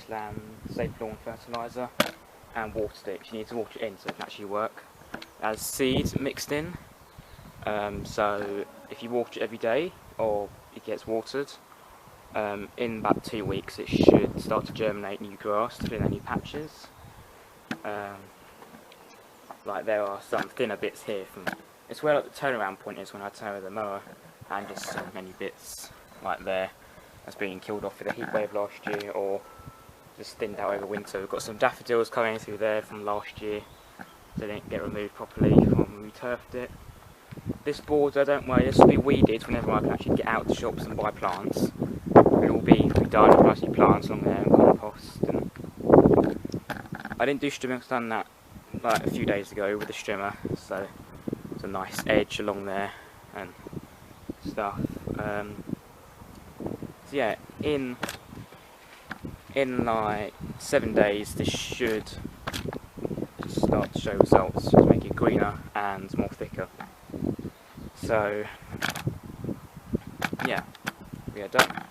Westland SafeLawn fertiliser and water sticks. You need to water it in so it can actually work. It has seed mixed in, so if you water it every day or it gets watered, in about 2 weeks it should start to germinate new grass to fill in any patches. Like there are some thinner bits here from, it's where like, the turnaround point is when I turn the mower, and just so many bits like there that's been killed off with a heat wave last year or just thinned out over winter. We've got some daffodils coming through there from last year, they didn't get removed properly when we turfed it. This border, don't worry, this will be weeded whenever I can actually get out to shops and buy plants. It'll be done, I've actually plants along there and compost. And I didn't do strimming, I've done that like a few days ago with the strimmer, so it's a nice edge along there and stuff. So yeah, in like 7 days this should start to show results, to make it greener and more thicker. So yeah, we are done.